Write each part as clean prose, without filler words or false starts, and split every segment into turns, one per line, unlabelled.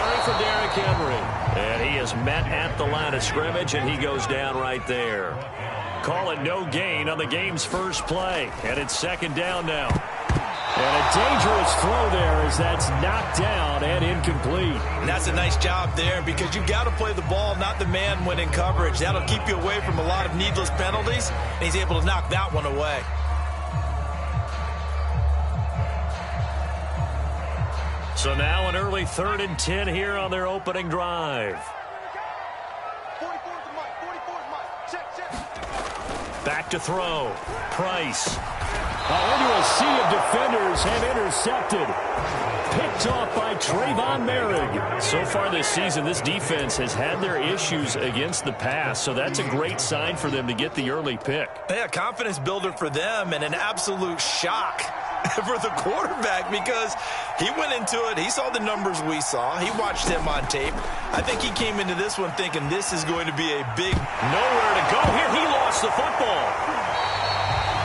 carry for Derrick Henry. And he is met at the line of scrimmage, and he goes down right there. Call it no gain on the game's first play. And it's second down now. And a dangerous throw there as that's knocked down and incomplete.
And that's a nice job there because you've got to play the ball, not the man when in coverage. That'll keep you away from a lot of needless penalties, and he's able to knock that one away.
So now an early 3rd and 10 here on their opening drive. Back to throw. Price.
Into a sea of defenders have intercepted. Picked off by Trayvon Merrick.
So far this season, this defense has had their issues against the pass, so that's a great sign for them to get the early pick.
Yeah, confidence builder for them and an absolute shock for the quarterback because he went into it. He saw the numbers we saw. He watched them on tape. I think he came into this one thinking this is going to be a big...
Nowhere to go here. He lost the football.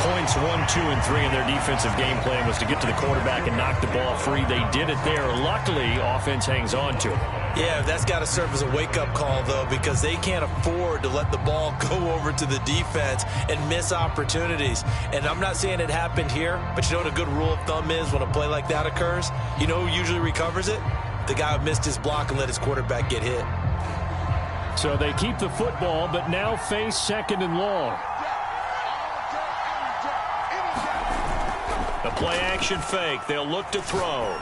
Points 1, 2, and 3 in their defensive game plan was to get to the quarterback and knock the ball free. They did it there. Luckily, offense hangs on to it.
Yeah, that's got to serve as a wake-up call, though, because they can't afford to let the ball go over to the defense and miss opportunities. And I'm not saying it happened here, but you know what a good rule of thumb is when a play like that occurs? You know who usually recovers it? The guy who missed his block and let his quarterback get hit.
So they keep the football, but now face 2nd and long.
The play-action fake. They'll look to throw.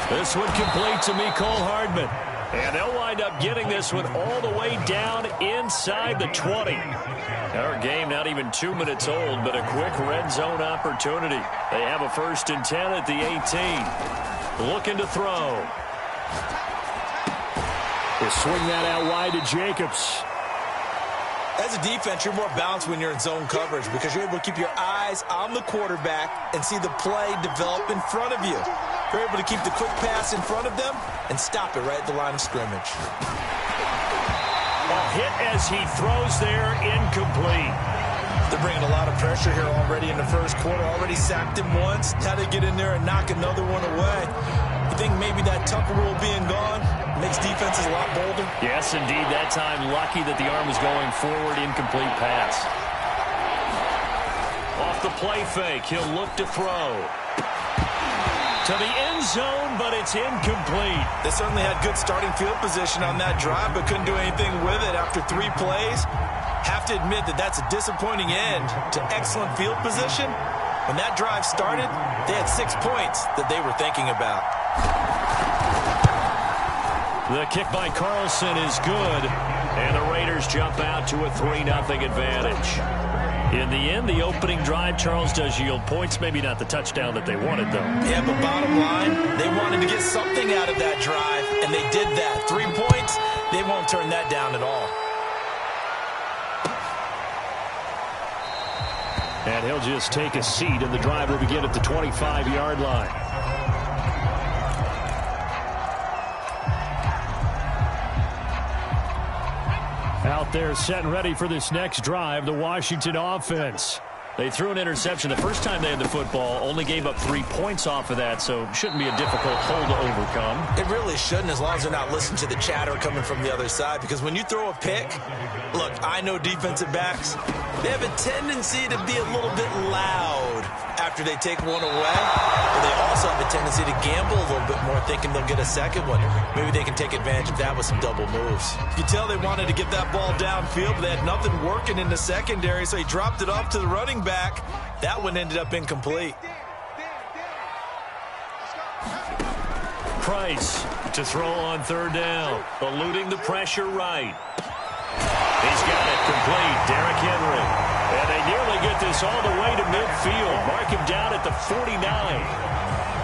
This one complete to Mecole Hardman. And they'll wind up getting this one all the way down inside the 20. Our game not even 2 minutes old, but a quick red zone opportunity. They have a 1st and 10 at the 18. Looking to throw.
They swing that out wide to Jacobs.
As a defense, you're more balanced when you're in zone coverage because you're able to keep your eyes on the quarterback and see the play develop in front of you. You're able to keep the quick pass in front of them and stop it right at the line of scrimmage.
A hit as he throws there, incomplete.
They're bringing a lot of pressure here already in the first quarter. Already sacked him once. Now they get in there and knock another one away. You think maybe that Tucker rule being gone makes defenses a lot bolder?
Yes, indeed. That time, lucky that the arm was going forward, incomplete pass. Off the play fake, he'll look to throw. To the end zone, but it's incomplete.
They certainly had good starting field position on that drive, but couldn't do anything with it after 3 plays. Have to admit that that's a disappointing end to excellent field position. When that drive started, they had 6 points that they were thinking about.
The kick by Carlson is good, and the Raiders jump out to a 3-0 advantage. In the end, the opening drive, Charles, does yield points. Maybe not the touchdown that they wanted, though.
Yeah, but bottom line, they wanted to get something out of that drive, and they did that. 3 points, they won't turn that down at all.
And he'll just take a seat, and the drive will begin at the 25-yard line. Out there set and ready for this next drive, the Washington offense.
They threw an interception the first time they had the football, only gave up 3 points off of that, so shouldn't be a difficult hole to overcome.
It really shouldn't, as long as they're not listening to the chatter coming from the other side, because when you throw a pick, look, I know defensive backs, they have a tendency to be a little bit loud after they take one away, but they also have a tendency to gamble a little bit more, thinking they'll get a second one. Maybe they can take advantage of that with some double moves. You can tell they wanted to get that ball downfield, but they had nothing working in the secondary, so he dropped it off to the running back. That one ended up incomplete.
Price to throw on 3rd down, eluding the pressure right. He's got it complete, Derrick Henry. And they nearly get this all the way to midfield. Mark him down at the 49.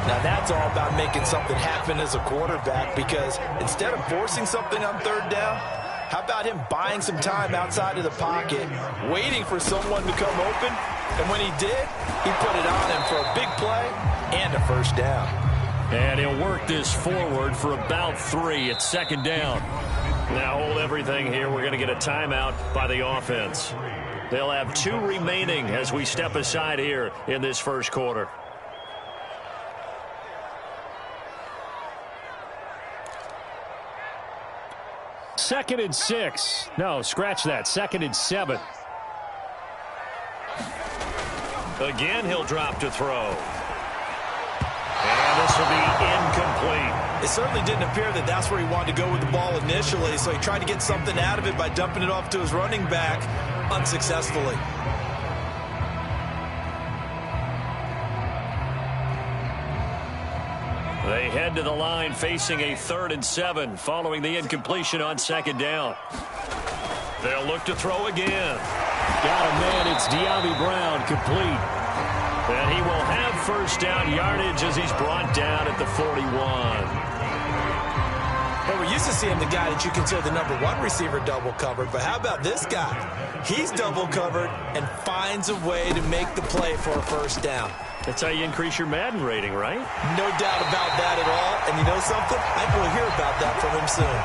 Now that's all about making something happen as a quarterback, because instead of forcing something on 3rd down, how about him buying some time outside of the pocket, waiting for someone to come open, and when he did, he put it on him for a big play and a 1st down.
And he'll work this forward for about 3 at 2nd down. Now hold everything here. We're going to get a timeout by the offense. They'll have 2 remaining as we step aside here in this first quarter.
2nd and 6. No, scratch that. 2nd and 7.
Again, he'll drop to throw. And this will be incomplete.
It certainly didn't appear that that's where he wanted to go with the ball initially, so he tried to get something out of it by dumping it off to his running back unsuccessfully.
They head to the line facing a 3rd and 7 following the incompletion on 2nd down. They'll look to throw again.
Got a man. It's De'Ami Brown, complete.
And he will have 1st down yardage as he's brought down at the 41.
Well, we're used to seeing the guy that you consider the number 1 receiver double covered, but how about this guy? He's double covered and finds a way to make the play for a 1st down.
That's how you increase your Madden rating, right?
No doubt about that at all. And you know something? I think we'll hear about that from him soon.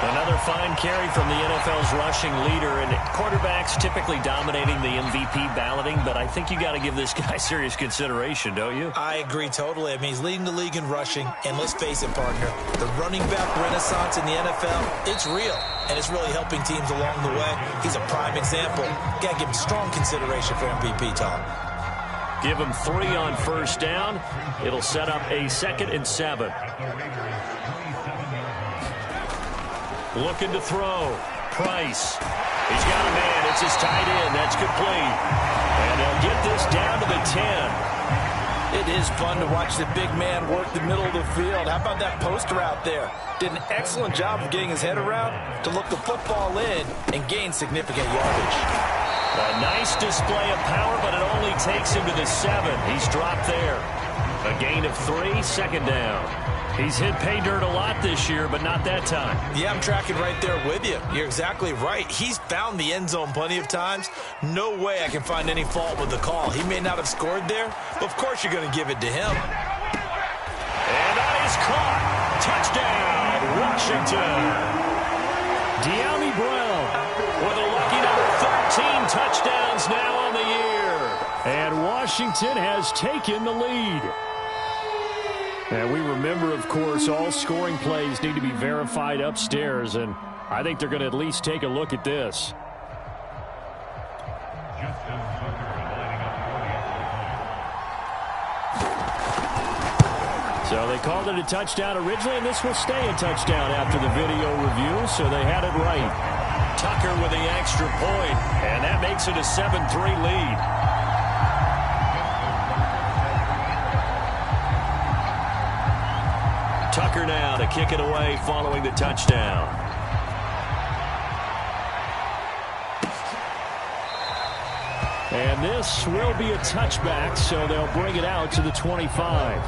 Another fine carry from the NFL's rushing leader, and quarterbacks typically dominating the MVP balloting, but I think you got to give this guy serious consideration, don't you?
I agree totally. I mean, he's leading the league in rushing, and let's face it, partner, the running back renaissance in the NFL, it's real, and it's really helping teams along the way. He's a prime example. Got to give him strong consideration for MVP talk.
Give him 3 on 1st down. It'll set up a 2nd and 7. Looking to throw. Price. He's got a man. It's his tight end. That's complete. And they'll get this down to the 10.
It is fun to watch the big man work the middle of the field. How about that poster out there? Did an excellent job of getting his head around to look the football in and gain significant yardage.
A nice display of power, but it only takes him to the 7. He's dropped there. A gain of 3, 2nd down. He's hit pay dirt a lot this year, but not that time.
Yeah, I'm tracking right there with you. You're exactly right. He's found the end zone plenty of times. No way I can find any fault with the call. He may not have scored there, but of course you're going to give it to him.
And that is caught. Touchdown, Washington.
De'Ami Brown
with a lucky number 13 touchdowns now on the year.
And Washington has taken the lead. And we remember, of course, all scoring plays need to be verified upstairs, and I think they're going to at least take a look at this. So they called it a touchdown originally, and this will stay a touchdown after the video review, so they had it right.
Tucker with the extra point, and that makes it a 7-3 lead. Tucker now to kick it away following the touchdown.
And this will be a touchback, so they'll bring it out to the 25.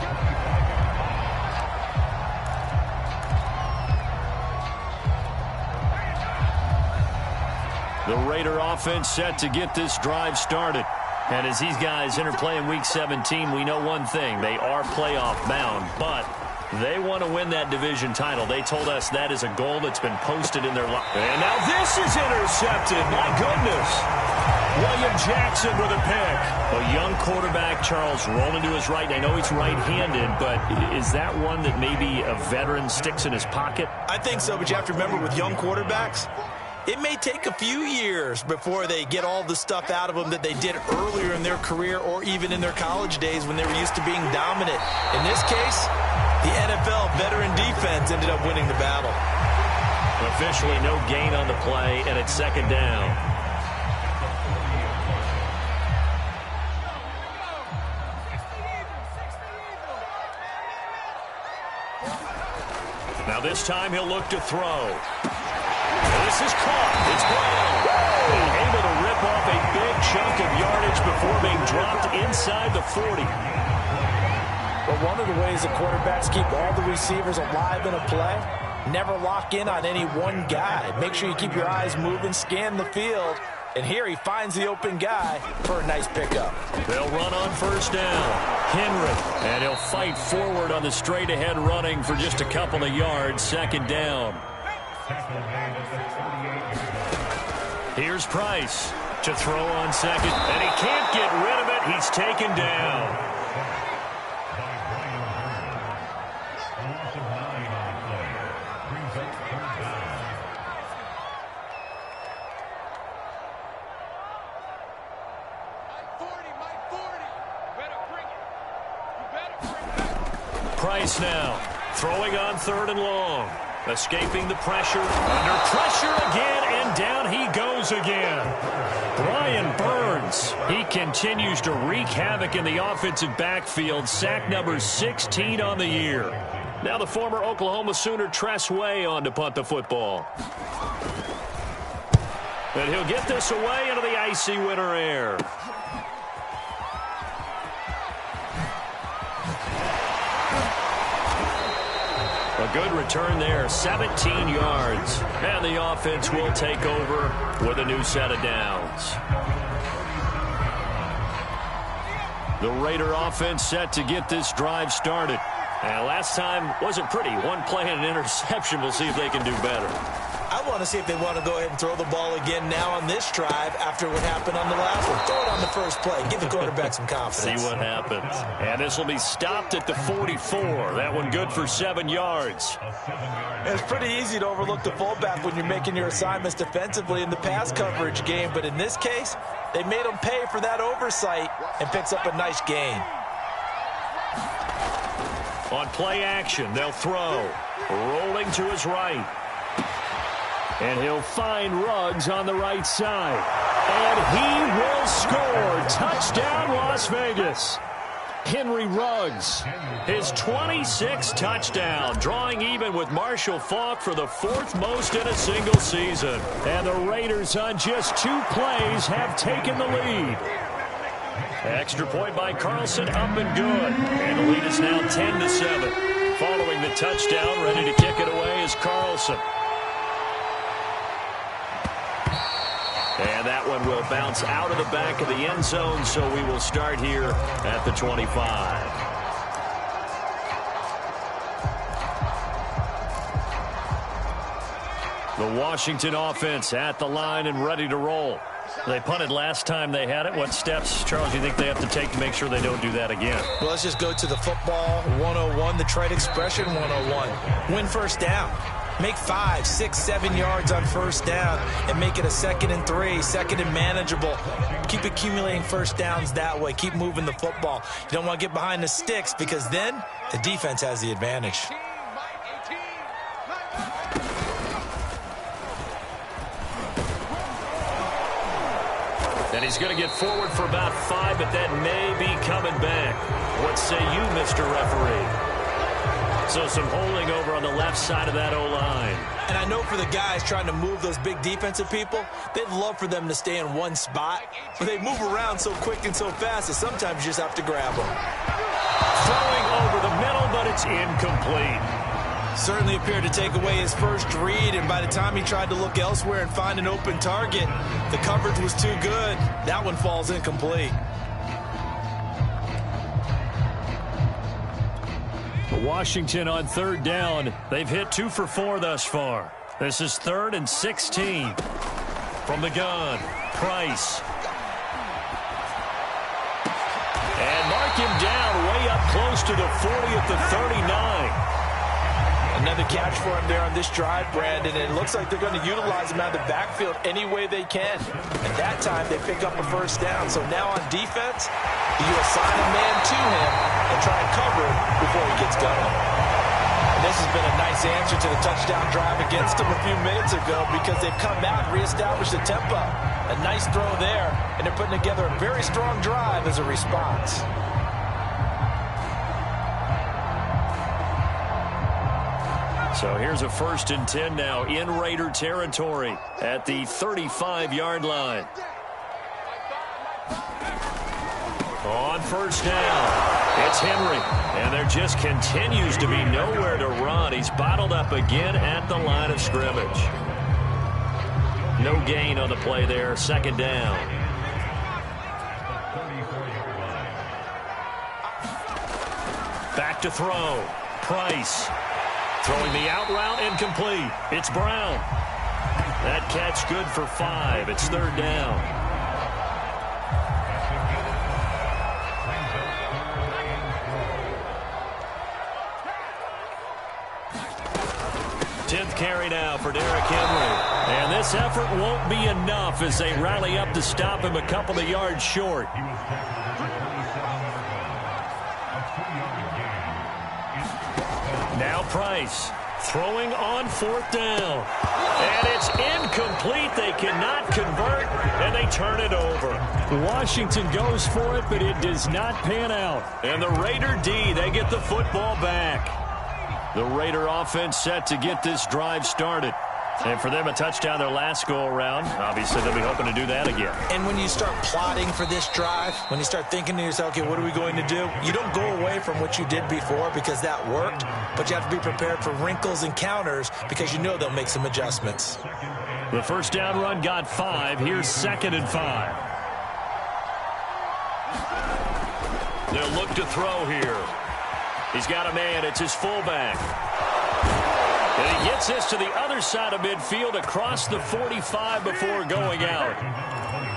The Raider offense set to get this drive started. And as these guys interplay in Week 17, we know one thing. They are playoff bound, but they want to win that division title. They told us that is a goal that's been posted in their life. And now this is intercepted. My goodness. William Jackson with a pick. A young quarterback, Charles, rolling to his right. I know he's right-handed, but is that one that maybe a veteran sticks in his pocket?
I think so, but you have to remember with young quarterbacks, it may take a few years before they get all the stuff out of them that they did earlier in their career or even in their college days when they were used to being dominant. In this case, the NFL veteran defense ended up winning the battle.
Officially no gain on the play, and it's 2nd down. Now this time he'll look to throw. This is caught. It's Brown. And able to rip off a big chunk of yardage before being dropped inside the 40.
But one of the ways the quarterbacks keep all the receivers alive in a play, never lock in on any one guy. Make sure you keep your eyes moving, scan the field. And here he finds the open guy for a nice pickup.
They'll run on 1st down. Henry. And he'll fight forward on the straight-ahead running for just a couple of yards. 2nd down. Here's Price to throw on 2nd. And he can't get rid of it. He's taken down. Price now, throwing on 3rd and long. Escaping the pressure, under pressure again, and down he goes again. Brian Burns, he continues to wreak havoc in the offensive backfield. Sack number 16 on the year. Now the former Oklahoma Sooner Tress Way on to punt the football. And he'll get this away into the icy winter air. A good return there, 17 yards. And the offense will take over with a new set of downs. The Raider offense set to get this drive started. And last time wasn't pretty. One play and an interception. We'll see if they can do better.
I want to see if they want to go ahead and throw the ball again now on this drive after what happened on the last one. Throw it on the first play. Give the quarterback some confidence.
See what happens. And this will be stopped at the 44. That one good for 7 yards.
It's pretty easy to overlook the fullback when you're making your assignments defensively in the pass coverage game. But in this case, they made him pay for that oversight and picks up a nice gain.
On play action, they'll throw. Rolling to his right. And he'll find Ruggs on the right side. And he will score. Touchdown, Las Vegas. Henry Ruggs, his 26th touchdown, drawing even with Marshall Faulk for the 4th most in a single season. And the Raiders on just 2 plays have taken the lead. Extra point by Carlson, up and good. And the lead is now 10-7. Following the touchdown, ready to kick it away is Carlson. And that one will bounce out of the back of the end zone, so we will start here at the 25. The Washington offense at the line and ready to roll. They punted last time they had it. What steps, Charles, do you think they have to take to make sure they don't do that again?
Well, let's just go to the football 101, the trade expression 101. Win first down. Make 5, 6, 7 yards on first down and make it a 2nd and 3, 2nd and manageable. Keep accumulating first downs that way. Keep moving the football. You don't want to get behind the sticks because then the defense has the advantage.
And he's going to get forward for about 5, but that may be coming back. What say you, Mr. Referee? So some holding over on the left side of that O-line.
And I know for the guys trying to move those big defensive people, they'd love for them to stay in one spot. But they move around so quick and so fast that sometimes you just have to grab them.
Throwing over the middle, but it's incomplete.
Certainly appeared to take away his first read, and by the time he tried to look elsewhere and find an open target, the coverage was too good. That one falls incomplete.
Washington on 3rd down. They've hit 2 for 4 thus far. This is 3rd and 16. From the gun, Price. And mark him down way up close to the 40 at the 39.
Another catch for him there on this drive, Brandon. And it looks like they're going to utilize him out of the backfield any way they can. And that time, they pick up a first down. So now on defense, you assign a man to him and try and cover him before he gets going. And this has been a nice answer to the touchdown drive against them a few minutes ago because they've come out and reestablished the tempo. A nice throw there, and they're putting together a very strong drive as a response.
So here's a 1st and 10 now in Raider territory at the 35-yard line. On first down, it's Henry. And there just continues to be nowhere to run. He's bottled up again at the line of scrimmage. No gain on the play there, 2nd down. Back to throw. Price. Throwing the out route incomplete. It's Brown. That catch good for 5. It's 3rd down. Tenth carry now for Derrick Henry. And this effort won't be enough as they rally up to stop him a couple of yards short. Price throwing on 4th down. And it's incomplete. They cannot convert, and they turn it over.
Washington goes for it, but it does not pan out.
And the Raider D, they get the football back. The Raider offense set to get this drive started. And for them, a touchdown their last go-around. Obviously, they'll be hoping to do that again.
And when you start plotting for this drive, when you start thinking to yourself, okay, what are we going to do? You don't go away from what you did before because that worked, but you have to be prepared for wrinkles and counters because you know they'll make some adjustments.
The first down run got 5. Here's 2nd and 5.
They'll look to throw here. He's got a man. It's his fullback. And he gets this to the other side of midfield across the 45 before going out.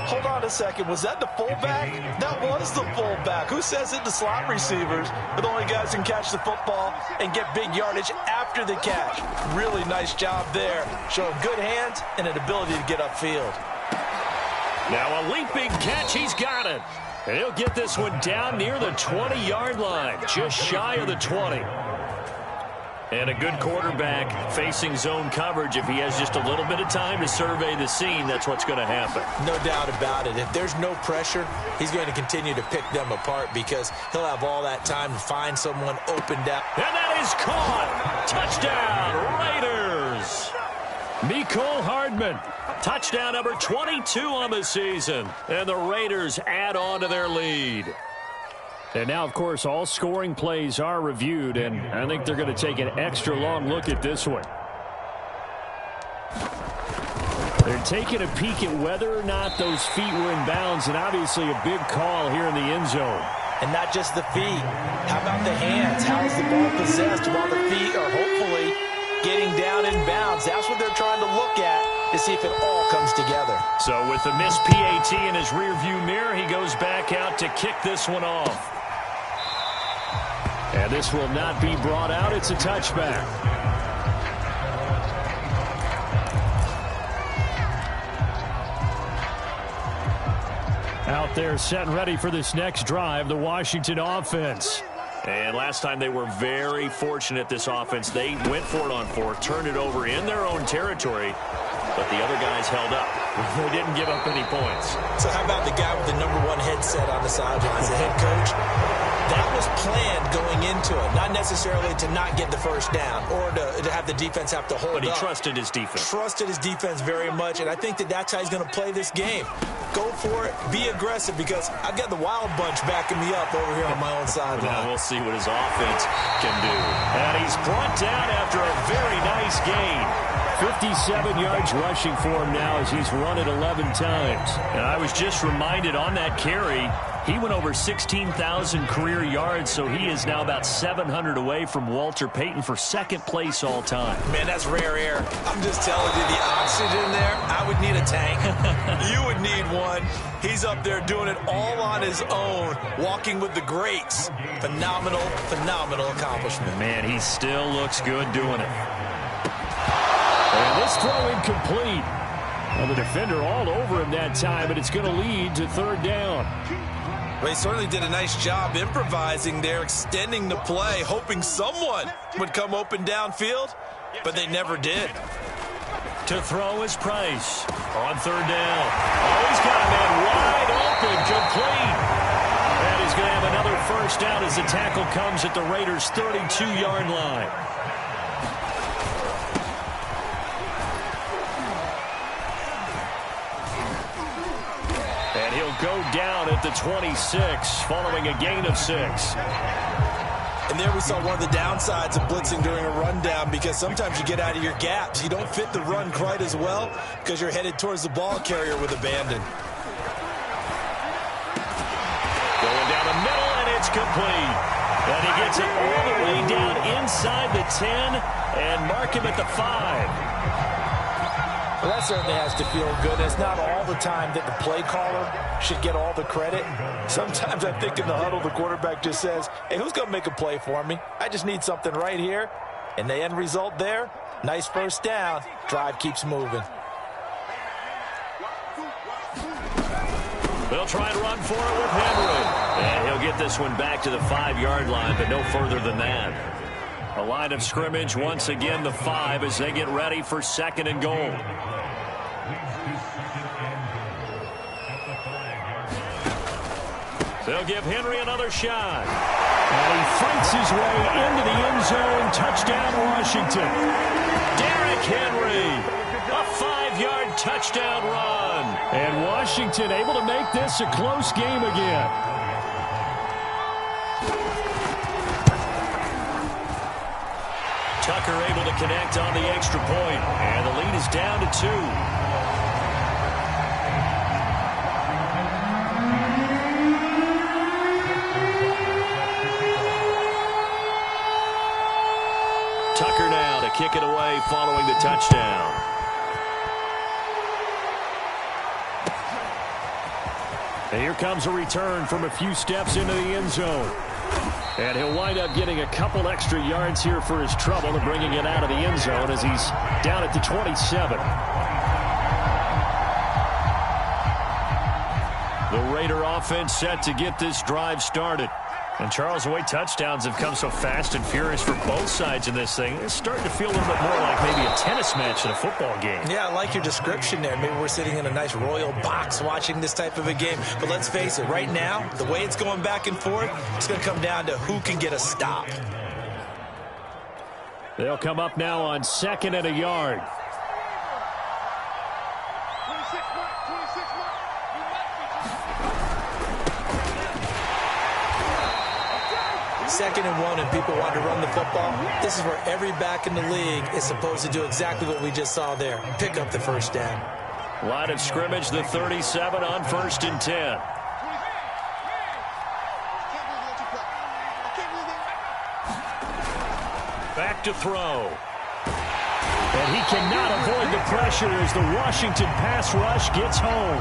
Hold on a second. Was that the fullback? That was the fullback. Who says it? The slot receivers are the only guys who can catch the football and get big yardage after the catch. Really nice job there. Showing good hands and an ability to get upfield.
Now a leaping catch. He's got it. And he'll get this one down near the 20-yard line, just shy of the 20. And a good quarterback facing zone coverage. If he has just a little bit of time to survey the scene, that's what's going to happen.
No doubt about it. If there's no pressure, he's going to continue to pick them apart because he'll have all that time to find someone open down.
And that is caught. Touchdown, Raiders.
Mecole Hardman.
Touchdown number 22 on the season. And the Raiders add on to their lead.
And now, of course, all scoring plays are reviewed, and I think they're going to take an extra long look at this one. They're taking a peek at whether or not those feet were in bounds, and obviously a big call here in the end zone.
And not just the feet. How about the hands? How is the ball possessed while the feet are hopefully getting down in bounds? That's what they're trying to look at to see if it all comes together.
So with the missed PAT in his rearview mirror, he goes back out to kick this one off.
And this will not be brought out. It's a touchback. Out there set and ready for this next drive, the Washington offense.
And last time they were very fortunate, this offense. They went for it on 4, turned it over in their own territory, but the other guys held up. They didn't give up any points.
So how about the guy with the #1 headset on the sidelines, the head coach? That was planned going into it, not necessarily to not get the first down or to have the defense have to hold up.
But he trusted his defense.
Trusted his defense very much, and I think that's how he's going to play this game. Go for it, be aggressive, because I've got the Wild Bunch backing me up over here on my own sideline.
Now we'll see what his offense can do. And he's brought down after a very nice gain.
57 yards rushing for him now as he's run it 11 times.
And I was just reminded on that carry, he went over 16,000 career yards, so he is now about 700 away from Walter Payton for 2nd place all time.
Man, that's rare air. I'm just telling you, the oxygen there, I would need a tank. You would need one. He's up there doing it all on his own, walking with the greats. Phenomenal, phenomenal accomplishment.
Man, he still looks good doing it.
And this throw incomplete. Well, the defender all over him that time, but it's going to lead to 3rd down.
Well, he certainly did a nice job improvising there, extending the play, hoping someone would come open downfield, but they never did.
To throw is Price on 3rd down. Oh, he's got a man wide open, complete. And he's going to have another first down as the tackle comes at the Raiders' 32-yard line. And he'll go down at the 26 following a gain of 6.
And there we saw one of the downsides of blitzing during a rundown, because sometimes you get out of your gaps. You don't fit the run quite as well because you're headed towards the ball carrier with abandon.
Going down the middle, and it's complete. And he gets it all the way down inside the 10 and mark him at the 5.
Well, that certainly has to feel good. It's not all the time that the play caller should get all the credit. Sometimes I think in the huddle, the quarterback just says, hey, who's going to make a play for me? I just need something right here. And the end result there, nice first down. Drive keeps moving.
They'll try and run for it with Henry. And he'll get this one back to the 5-yard line, but no further than that. The line of scrimmage once again the 5 as they get ready for 2nd and goal. They'll give Henry another shot.
And he fights his way into the end zone. Touchdown, Washington.
Derrick Henry, a 5-yard touchdown run.
And Washington able to make this a close game again.
Tucker able to connect on the extra point, and the lead is down to 2. Tucker now to kick it away following the touchdown.
And here comes a return from a few steps into the end zone. And he'll wind up getting a couple extra yards here for his trouble and bringing it out of the end zone as he's down at the 27. The Raider offense set to get this drive started. And Charles, the way touchdowns have come so fast and furious for both sides in this thing, it's starting to feel a little bit more like maybe a tennis match in a football game.
Yeah, I like your description there. Maybe we're sitting in a nice royal box watching this type of a game. But let's face it, right now, the way it's going back and forth, it's going to come down to who can get a stop.
They'll come up now on 2nd and a yard.
Second and 1 and people want to run the football. This is where every back in the league is supposed to do exactly what we just saw there. Pick up the first down.
Line of scrimmage, the 37 on 1st and 10. Back to throw.
And he cannot avoid the pressure as the Washington pass rush gets home.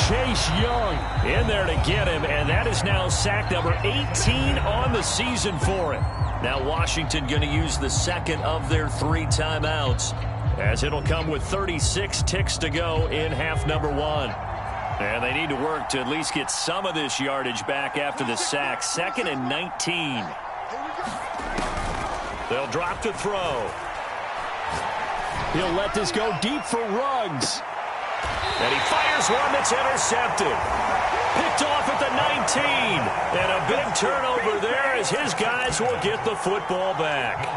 Chase Young
in there to get him, and that is now sack number 18 on the season for him. Now Washington going to use the 2nd of their 3 timeouts, as it'll come with 36 ticks to go in half number 1. And they need to work to at least get some of this yardage back after the sack. 2nd and 19. They'll drop to throw.
He'll let this go deep for Ruggs.
And he fires one that's intercepted. Picked off at the 19. And a big turnover there as his guys will get the football back.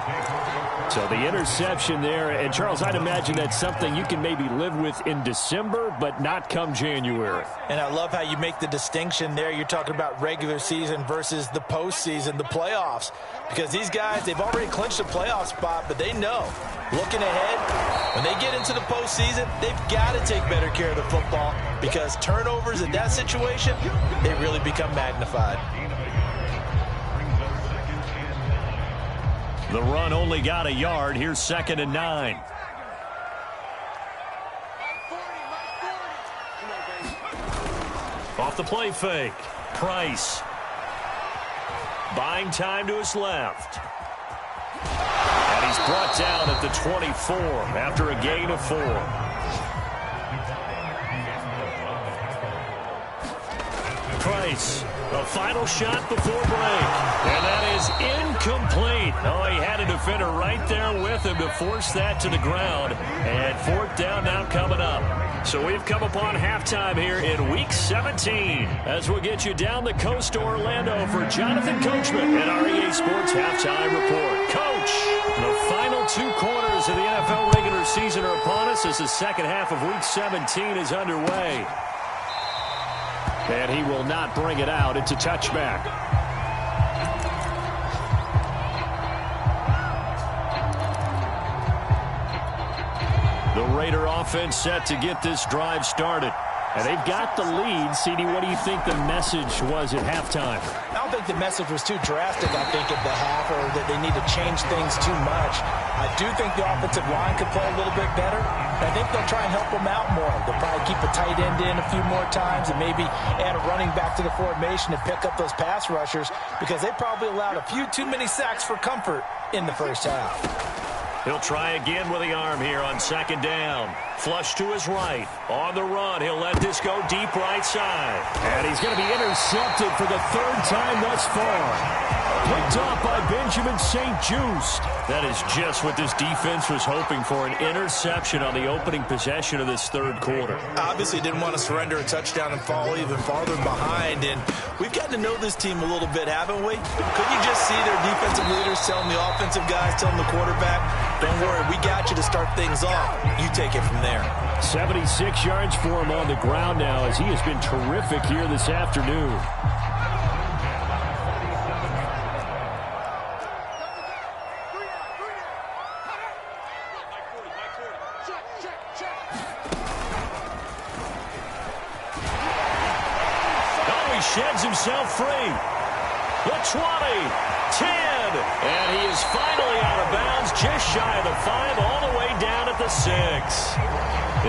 So the interception there, and Charles, I'd imagine that's something you can maybe live with in December, but not come January.
And I love how you make the distinction there. You're talking about regular season versus the postseason, the playoffs. Because these guys, they've already clinched a playoff spot, but they know, looking ahead, when they get into the postseason, they've got to take better care of the football because turnovers in that situation, they really become magnified.
The run only got a yard. Here's 2nd and 9. Off the play fake. Price. Buying time to his left. And he's brought down at the 24 after a gain of 4. Price. A final shot before break. And that is incomplete. Oh, he had a defender right there with him to force that to the ground. And 4th down now coming up. So we've come upon halftime here in Week 17 as we'll get you down the coast to Orlando for Jonathan Coachman at our EA Sports Halftime Report. Coach, the final 2 quarters of the NFL regular season are upon us as the second half of Week 17 is underway.
And he will not bring it out. It's a touchback. The Raider offense set to get this drive started. And they've got the lead. CD, what do you think the message was at halftime?
I don't think the message was too drastic, I think, at the half, or that they need to change things too much. I do think the offensive line could play a little bit better. I think they'll try and help them out more. They'll probably keep a tight end in a few more times and maybe add a running back to the formation and pick up those pass rushers because they probably allowed a few too many sacks for comfort in the first half.
He'll try again with the arm here on 2nd down. Flush to his right. On the run, he'll let this go deep right side.
And he's going to be intercepted for the third time thus far. Picked off by Benjamin St-Juste.
That is just what this defense was hoping for, an interception on the opening possession of this third quarter.
Obviously didn't want to surrender a touchdown and fall even farther behind. And we've gotten to know this team a little bit, haven't we? Could you just see their defensive leaders telling the offensive guys, telling the quarterback, don't worry, we got you to start things off. You take it from there.
76 yards for him on the ground now as he has been terrific here this afternoon.
Sheds himself free. The 20, 10, and he is finally out of bounds, just shy of the 5, all the way down at the 6.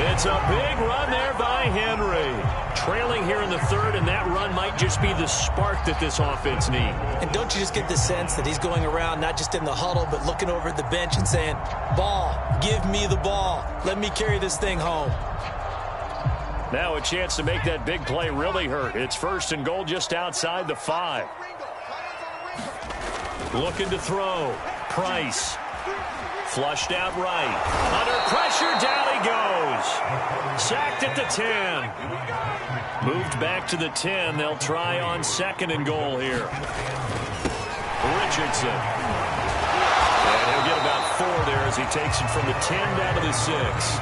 It's a big run there by Henry. Trailing here in the third, and that run might just be the spark that this offense needs.
And don't you just get the sense that he's going around, not just in the huddle, but looking over at the bench and saying, ball, give me the ball. Let me carry this thing home.
Now a chance to make that big play really hurt. It's 1st and goal just outside the 5. Looking to throw. Price. Flushed out right. Under pressure, down he goes. Sacked at the 10. Moved back to the 10. They'll try on 2nd and goal here. Richardson. And he'll get about 4 there as he takes it from the 10 down to the 6.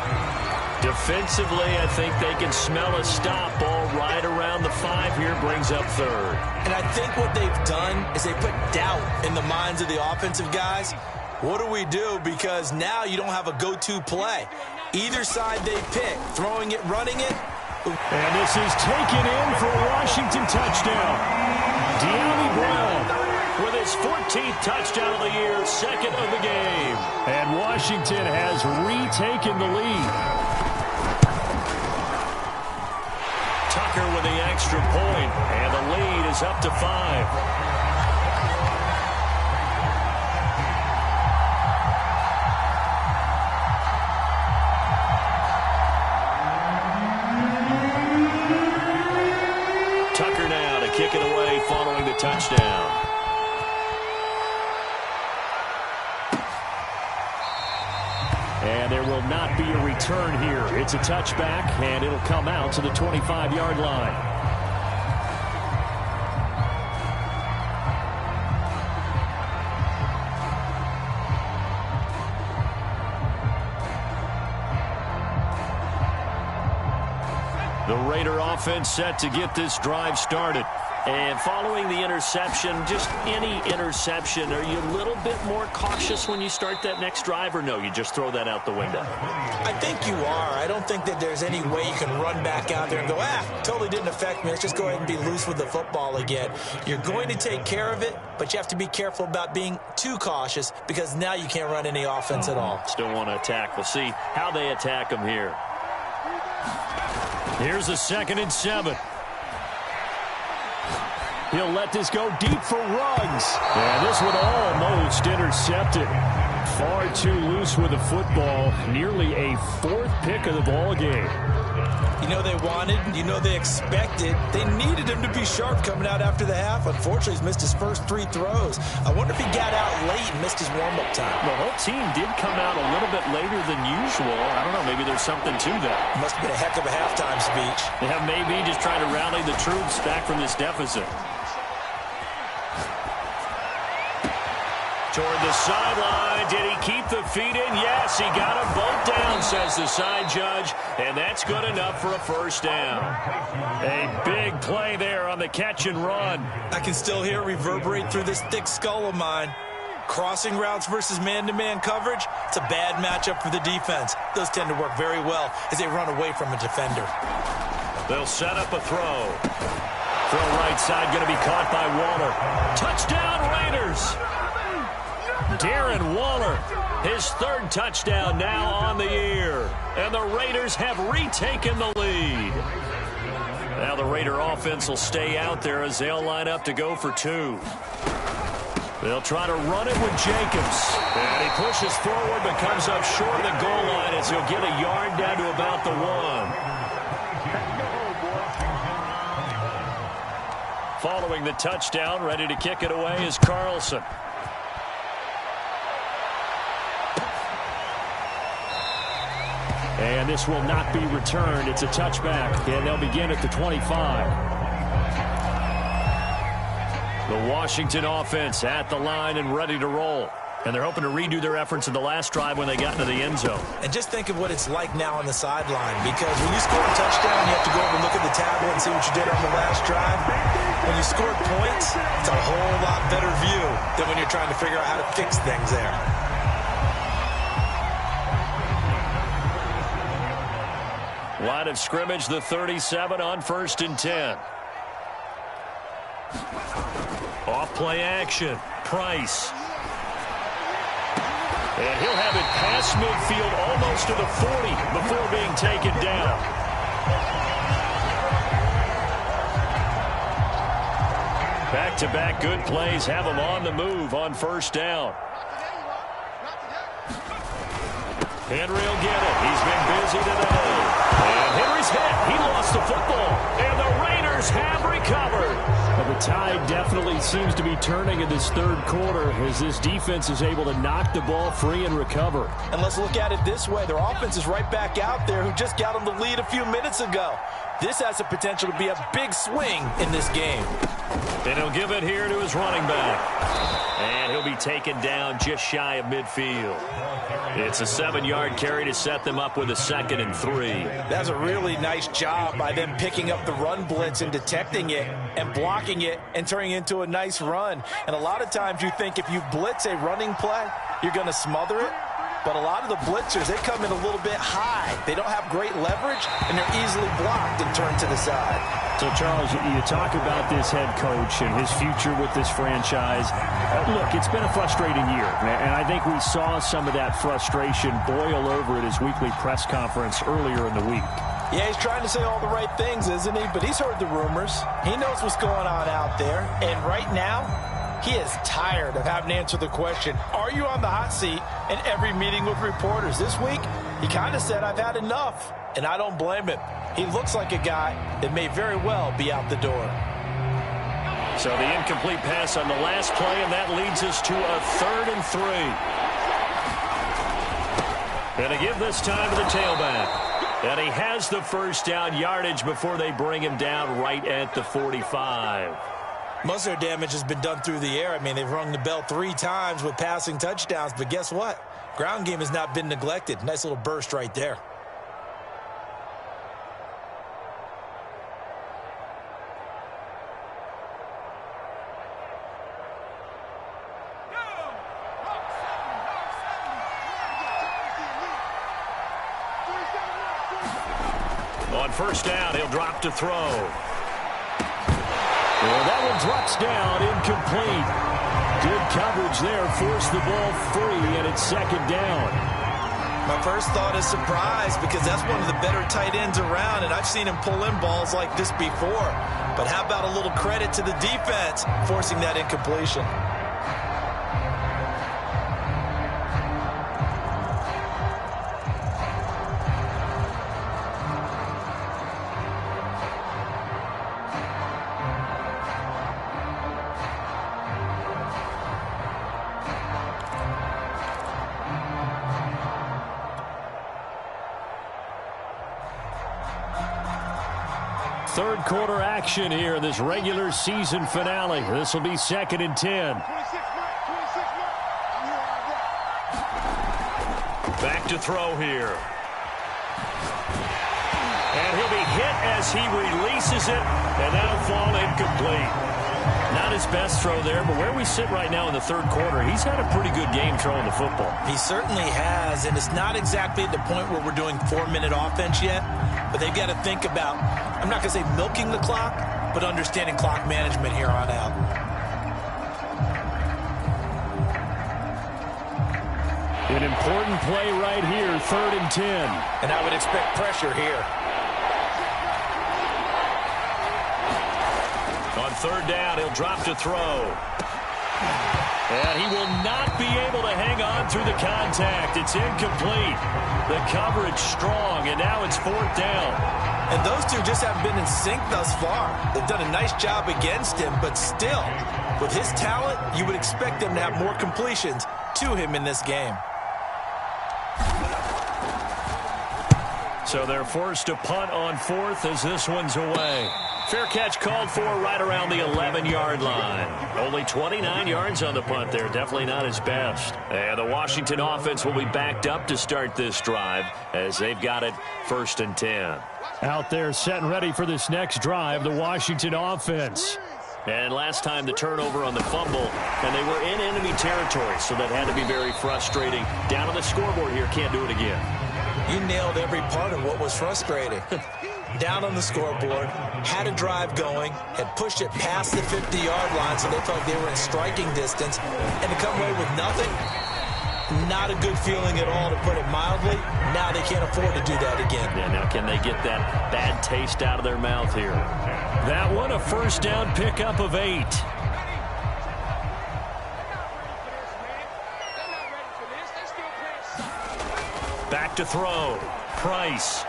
Defensively, I think they can smell a stop ball right around the 5 here, brings up 3rd.
And I think what they've done is they put doubt in the minds of the offensive guys. What do we do? Because now you don't have a go-to play. Either side they pick, throwing it, running it.
And this is taken in for a Washington touchdown. De'Ami Brown
with his 14th touchdown of the year, 2nd of the game.
And Washington has retaken the lead.
Tucker with the extra point, and the lead is up to 5. Tucker now to kick it away following the touchdown.
And there will not be a return here. It's a touchback, and it'll come out to the 25-yard line. The Raider offense set to get this drive started.
And following the interception, just any interception, are you a little bit more cautious when you start that next drive, or no, you just throw that out the window?
I think you are. I don't think that there's any way you can run back out there and go, totally didn't affect me. Let's just go ahead and be loose with the football again. You're going to take care of it, but you have to be careful about being too cautious because now you can't run any offense at all.
Still want to attack. We'll see how they attack them here.
Here's a 2nd and 7. He'll let this go deep for Ruggs. And this one almost intercepted. Far too loose with the football. Nearly a 4th pick of the ball game.
You know they wanted, you know they expected. They needed him to be sharp coming out after the half. Unfortunately, he's missed his first 3 throws. I wonder if he got out late and missed his warm-up time.
The whole team did come out a little bit later than usual. I don't know, maybe there's something to that.
Must have been a heck of a halftime speech.
Yeah, maybe just trying to rally the troops back from this deficit. Toward the sideline. Did he keep the feet in? Yes, he got them both down, says the side judge. And that's good enough for a 1st down. A big play there on the catch and run.
I can still hear it reverberate through this thick skull of mine. Crossing routes versus man-to-man coverage, it's a bad matchup for the defense. Those tend to work very well as they run away from a defender.
They'll set up a throw. Throw right side going to be caught by Waller. Touchdown Raiders! Darren Waller, his 3rd touchdown now on the year. And the Raiders have retaken the lead. Now the Raider offense will stay out there as they'll line up to go for 2. They'll try to run it with Jacobs. And he pushes forward but comes up short of the goal line as he'll get a yard down to about the 1. Following the touchdown, ready to kick it away is Carlson. And this will not be returned. It's a touchback, and they'll begin at the 25. The Washington offense at the line and ready to roll. And they're hoping to redo their efforts in the last drive when they got into the end zone.
And just think of what it's like now on the sideline, because when you score a touchdown, you have to go over and look at the tablet and see what you did on the last drive. When you score points, it's a whole lot better view than when you're trying to figure out how to fix things there.
Line of scrimmage, the 37 on 1st and 10. Off play action. Price. And he'll have it past midfield almost to the 40 before being taken down. Back-to-back good plays have him on the move on 1st down. Henry will get it. He's been busy today. And Henry's hit. He lost the football. And the Raiders have recovered.
Well, the tide definitely seems to be turning in this third quarter as this defense is able to knock the ball free and recover.
And let's look at it this way. Their offense is right back out there who just got them the lead a few minutes ago. This has the potential to be a big swing in this game.
And he'll give it here to his running back. And he'll be taken down just shy of midfield. It's a 7-yard carry to set them up with a 2nd and 3.
That's a really nice job by them picking up the run blitz and detecting it and blocking it and turning it into a nice run. And a lot of times you think if you blitz a running play, you're going to smother it. But a lot of the blitzers, they come in a little bit high. They don't have great leverage, and they're easily blocked and turned to the side.
So, Charles, you talk about this head coach and his future with this franchise. Look, it's been a frustrating year, and I think we saw some of that frustration boil over at his weekly press conference earlier in the week.
Yeah, he's trying to say all the right things, isn't he? But he's heard the rumors. He knows what's going on out there. And right now, he is tired of having to answer the question, are you on the hot seat in every meeting with reporters? This week, he kind of said, I've had enough. And I don't blame him. He looks like a guy that may very well be out the door.
So the incomplete pass on the last play, and that leads us to a 3rd and 3. And to give this time to the tailback. And he has the 1st down yardage before they bring him down right at the 45.
Most of their damage has been done through the air. I mean, they've rung the bell 3 times with passing touchdowns. But guess what? Ground game has not been neglected. Nice little burst right there.
On 1st down, he'll drop to throw. Well, that one drops down, incomplete. Good coverage there, forced the ball free, and it's 2nd down.
My first thought is surprise, because that's one of the better tight ends around, and I've seen him pull in balls like this before. But how about a little credit to the defense forcing that incompletion?
Third quarter action here in this regular season finale. This will be 2nd and 10.
Back to throw here. And he'll be hit as he releases it, and that'll fall incomplete. Not his best throw there, but where we sit right now in the third quarter, he's had a pretty good game throwing the football.
He certainly has, and it's not exactly at the point where we're doing 4-minute offense yet, but they've got to think about, I'm not going to say milking the clock, but understanding clock management here on out.
An important play right here, 3rd and 10.
And I would expect pressure here.
On 3rd down, he'll drop to throw. And he will not be able to hang on through the contact. It's incomplete. The coverage strong, and now it's 4th down.
And those two just haven't been in sync thus far. They've done a nice job against him, but still, with his talent, you would expect them to have more completions to him in this game.
So they're forced to punt on 4th as this one's away. Fair catch called for right around the 11-yard line. Only 29 yards on the punt there. Definitely not his best. And the Washington offense will be backed up to start this drive as they've got it 1st and 10.
Out there set and ready for this next drive, the Washington offense.
And last time the turnover on the fumble, and they were in enemy territory, so that had to be very frustrating. Down on the scoreboard here, can't do it again.
You nailed every part of what was frustrating. Down on the scoreboard, had a drive going, had pushed it past the 50-yard line so they felt like they were in striking distance, and to come away with nothing, not a good feeling at all, to put it mildly. Now they can't afford to do that again.
Yeah, now can they get that bad taste out of their mouth here? That one, a 1st down pickup of 8. Back to throw. Price.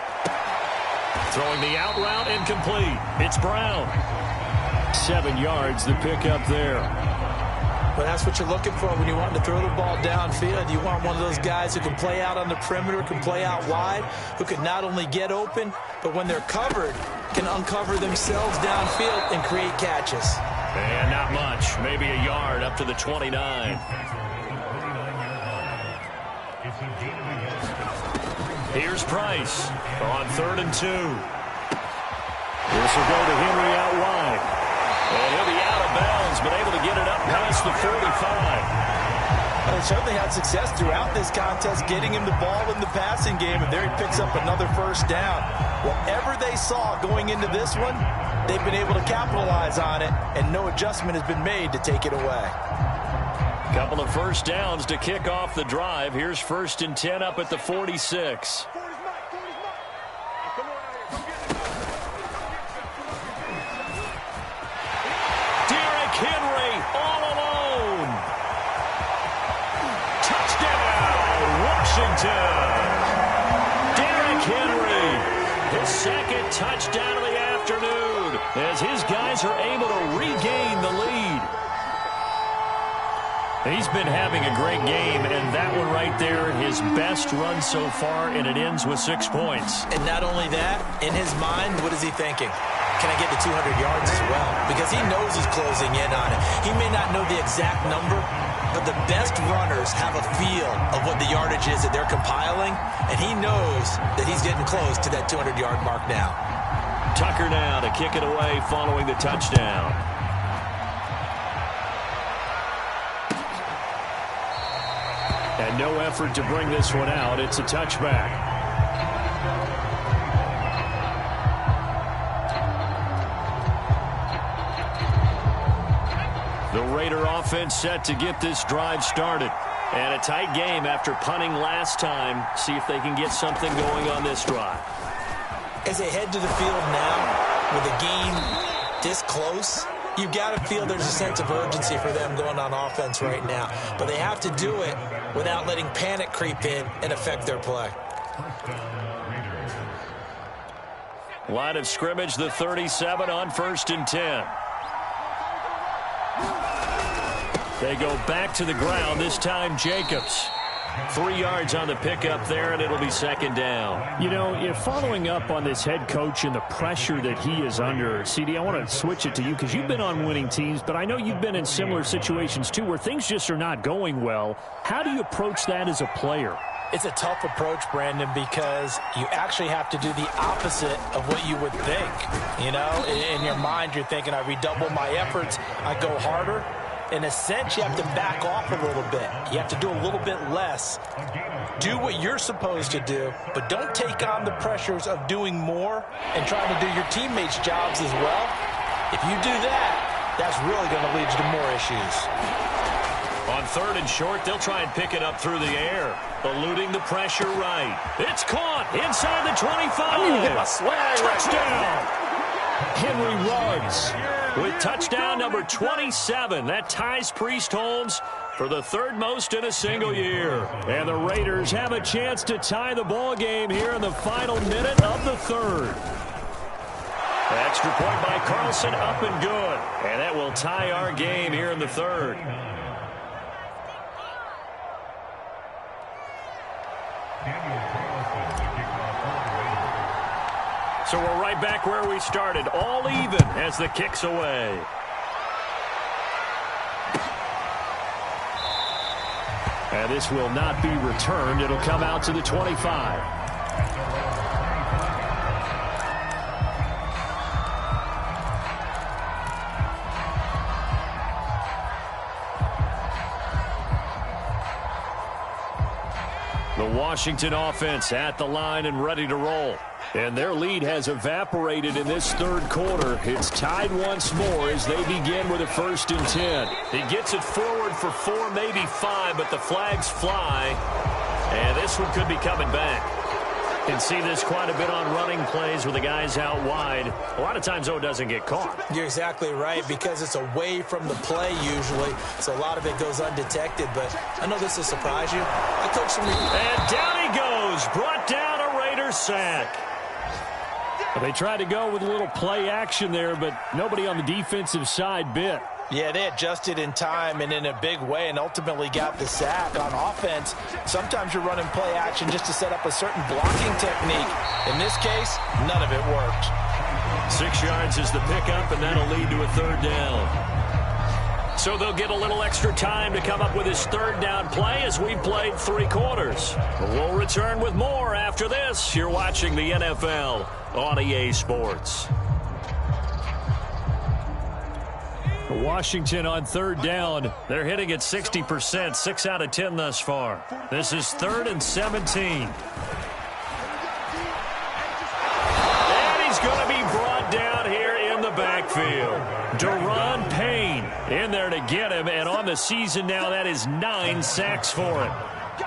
Throwing the out route, incomplete. It's Brown. 7 yards, the pickup there.
But that's what you're looking for when you want to throw the ball downfield. You want one of those guys who can play out on the perimeter, can play out wide, who can not only get open, but when they're covered, can uncover themselves downfield and create catches.
And not much. Maybe a yard up to the 29. Here's Price on 3rd and 2.
This will go to Henry out wide.
And he'll be out of bounds, but able to get it up past the 45.
They certainly had success throughout this contest, getting him the ball in the passing game, and there he picks up another 1st down. Whatever they saw going into this one, they've been able to capitalize on it, and no adjustment has been made to take it away.
Couple of 1st downs to kick off the drive. Here's 1st and 10 up at the 46. Derrick Henry all alone. Touchdown, Washington. Derrick Henry, his 2nd touchdown of the afternoon, as his guys are able to regain the lead. He's been having a great game, and that one right there, his best run so far, and it ends with 6 points.
And not only that, in his mind, what is he thinking? Can I get to 200 yards as well? Because he knows he's closing in on it. He may not know the exact number, but the best runners have a feel of what the yardage is that they're compiling, and he knows that he's getting close to that 200-yard mark now.
Tucker now to kick it away following the touchdown. And no effort to bring this one out. It's a touchback. The Raider offense set to get this drive started. And a tight game after punting last time. See if they can get something going on this drive.
As they head to the field now, with a game this close, you've got to feel there's a sense of urgency for them going on offense right now. But they have to do it without letting panic creep in and affect their play.
Line of scrimmage, the 37 on 1st and 10. They go back to the ground, this time Jacobs. 3 yards on the pickup there, and it'll be 2nd down.
You know, following up on this head coach and the pressure that he is under, CD, I want to switch it to you because you've been on winning teams, but I know you've been in similar situations too where things just are not going well. How do you approach that as a player?
It's a tough approach, Brandon, because you actually have to do the opposite of what you would think. You know, in your mind, you're thinking, I redouble my efforts, I go harder. In a sense, you have to back off a little bit. You have to do a little bit less. Do what you're supposed to do, but don't take on the pressures of doing more and trying to do your teammates' jobs as well. If you do that, that's really going to lead you to more issues.
On 3rd and short, they'll try and pick it up through the air. Eluding the pressure right. It's caught inside the 25.
I need to get my swag.
Touchdown.
Henry Ruggs
with touchdown number 27. That ties Priest Holmes
for the third most in a single year. And the Raiders have a chance to tie the ball game here in the final minute of the third. Extra point by Carlson, up and good. And that will tie our game here in the third. So we're right back where we started, all even as the kick's away. And this will not be returned. It'll come out to the 25. The Washington offense at the line and ready to roll. And their lead has evaporated in this third quarter. It's tied once more as they begin with a 1st and 10. He gets it forward for 4, maybe 5, but the flags fly. And this one could be coming back. Can see this quite a bit on running plays with the guys out wide. A lot of times, though, it doesn't get caught.
You're exactly right, because it's away from the play usually, so a lot of it goes undetected. But I know this will surprise you. I coach some.
And down he goes, brought down a Raiders sack. They tried to go with a little play action there, but nobody on the defensive side bit.
Yeah, they adjusted in time and in a big way and ultimately got the sack. On offense, sometimes you're running play action just to set up a certain blocking technique. In this case, none of it worked.
6 yards is the pickup, and that'll lead to a 3rd down. So they'll get a little extra time to come up with his 3rd down play as we played 3 quarters. We'll return with more after this. You're watching the NFL on EA Sports. Washington on 3rd down. They're hitting at 60%, 6 out of 10 thus far. This is 3rd and 17. And he's going to be brought down here in the backfield. Daron Payne in there to get him, and on the season now, that is 9 sacks for him.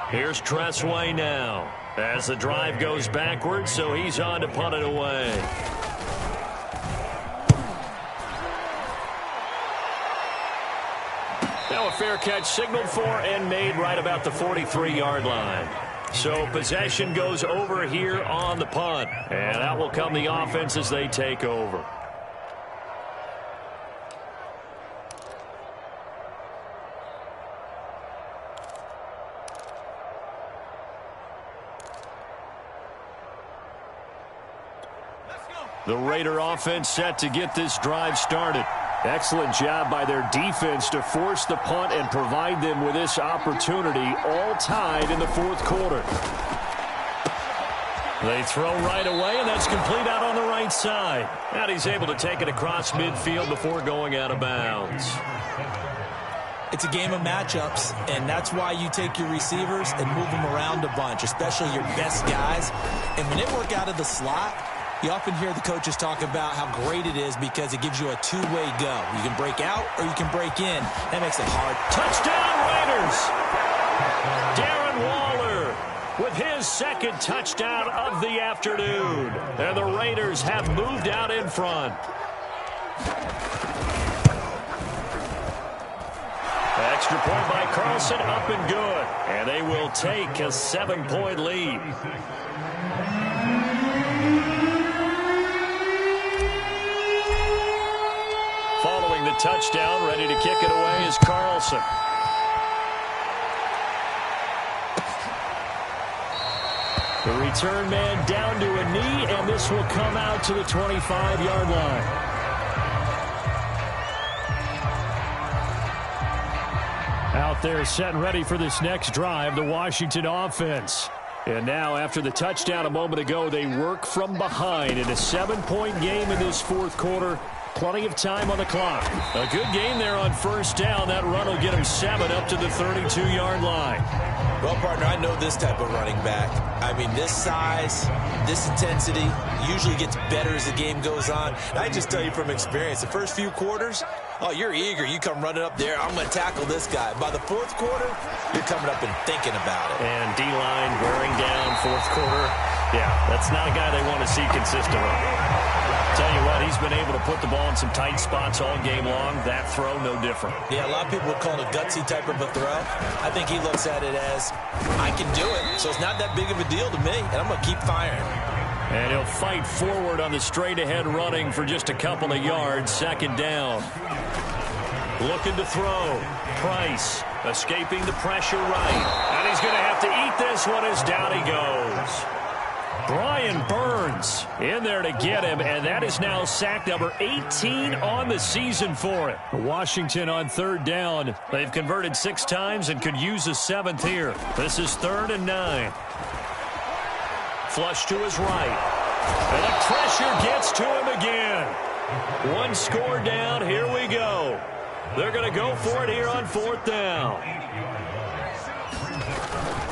Here's Tressway now as the drive goes backwards, so he's on to punt it away. Now a fair catch signaled for and made right about the 43-yard line. So possession goes over here on the punt. And out will come the offense as they take over. The Raider offense set to get this drive started. Excellent job by their defense to force the punt and provide them with this opportunity, all tied in the 4th quarter. They throw right away, and that's complete out on the right side. And he's able to take it across midfield before going out of bounds.
It's a game of matchups, and that's why you take your receivers and move them around a bunch, especially your best guys. And when they work out of the slot, you often hear the coaches talk about how great it is because it gives you a two-way go. You can break out or you can break in. That makes it hard.
Touchdown, Raiders! Darren Waller with his 2nd touchdown of the afternoon. And the Raiders have moved out in front. Extra point by Carlson, up and good. And they will take a 7-point lead. Following the touchdown, ready to kick it away is Carlson. The return man down to a knee, and this will come out to the 25-yard line. Out there set and ready for this next drive, the Washington offense. And now, after the touchdown a moment ago, they work from behind in a 7-point game in this 4th quarter. Plenty of time on the clock. A good game there on 1st down. That run will get him 7 up to the 32-yard line.
Well, partner, I know this type of running back. I mean, this size, this intensity usually gets better as the game goes on. And I just tell you from experience, the first few quarters, oh, you're eager. You come running up there. I'm going to tackle this guy. By the 4th quarter, you're coming up and thinking about it.
And D-line wearing down 4th quarter.
Yeah, that's not a guy they want to see consistently. Tell you what, he's been able to put the ball in some tight spots all game long. That throw, no different.
Yeah, a lot of people would call it a gutsy type of a throw. I think he looks at it as, I can do it, so it's not that big of a deal to me, and I'm going to keep firing.
And he'll fight forward on the straight-ahead running for just a couple of yards. Second down.
Looking to throw. Price escaping the pressure right. And he's going to have to eat this one as down he goes.
Brian Burns in there to get him, and that is now sack number 18 on the season for it. Washington on third down.
They've converted 6 times and could use a 7th here. This is 3rd and 9. Flush to his right. And the pressure gets to him again. 1 score down. Here we go. They're going to go for it here on 4th down.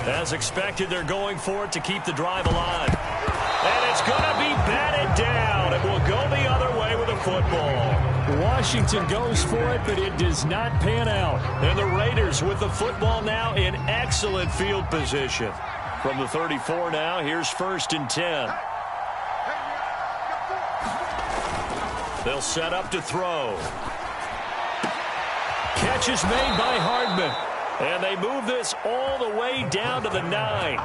As expected, they're going for it to keep the drive alive. And it's going to be batted down. It will go the other way with the football.
Washington goes for it, but it does not pan out.
And the Raiders with the football now in excellent field position. From the 34 now, here's 1st and 10. They'll set up to throw. Catch is made by Hardman. And they move this all the way down to the 9.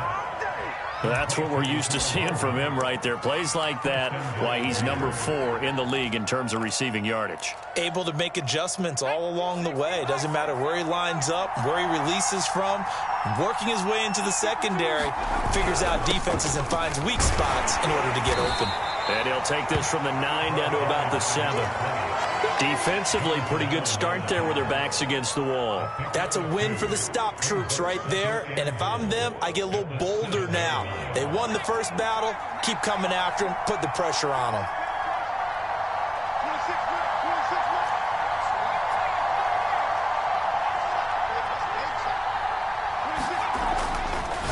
That's what we're used to seeing from him right there. Plays like that, why he's number 4 in the league in terms of receiving yardage.
Able to make adjustments all along the way. Doesn't matter where he lines up, where he releases from. Working his way into the secondary, figures out defenses and finds weak spots in order to get open.
And he'll take this from the 9 down to about the 7. Defensively, pretty good start there with their backs against the wall.
That's a win for the stop troops right there. And if I'm them, I get a little bolder now. They won the first battle. Keep coming after them. Put the pressure on them.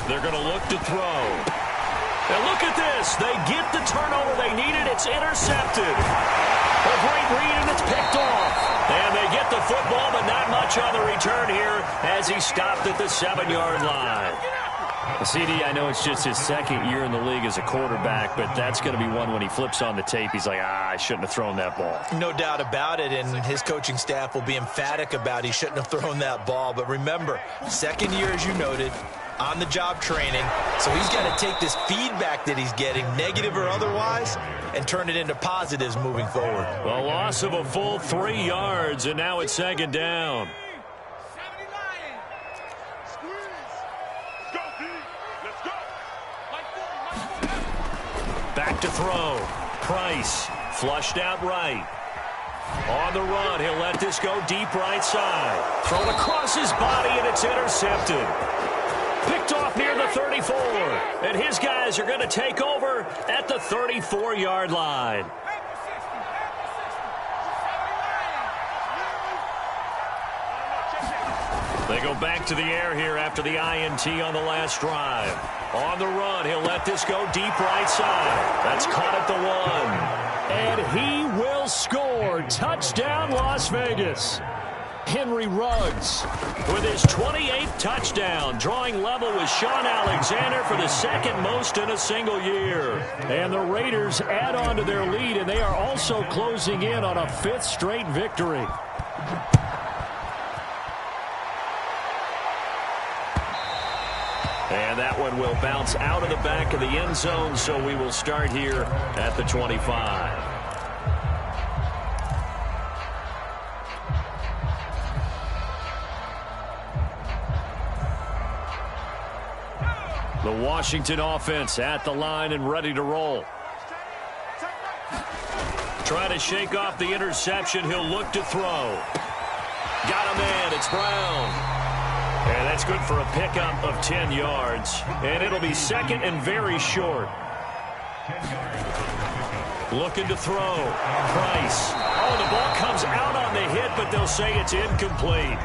They're going to look to throw. And look at this. They get the turnover they needed. It's intercepted. A great read, and it's picked off. And they get the football, but not much on the return here as he stopped at the 7-yard line.
CD, I know it's just his 2nd year in the league as a quarterback, but that's going to be one when he flips on the tape. He's like, I shouldn't have thrown that ball.
No doubt about it, and his coaching staff will be emphatic about he shouldn't have thrown that ball. But remember, 2nd year, as you noted, on-the-job training. So he's got to take this feedback that he's getting, negative or otherwise, and turn it into positives moving forward.
A loss of a full 3 yards, and now it's 2nd down. Back to throw. Price flushed out right. On the run, he'll let this go deep right side. Thrown across his body, and it's intercepted. Picked off near the 34. And his guys are going to take over at the 34-yard line. They go back to the air here after the INT on the last drive. On the run, he'll let this go deep right side. That's caught at the 1.
And he will score. Touchdown, Las Vegas. Henry Ruggs
with his 28th touchdown, drawing level with Sean Alexander for the 2nd most in a single year.
And the Raiders add on to their lead, and they are also closing in on a 5th straight victory.
And that one will bounce out of the back of the end zone, so we will start here at the 25. The Washington offense at the line and ready to roll. Trying to shake off the interception. He'll look to throw. Got him in. It's Brown. And that's good for a pickup of 10 yards. And it'll be 2nd and very short. Looking to throw. Price. Oh, the ball comes out on the hit, but they'll say it's incomplete.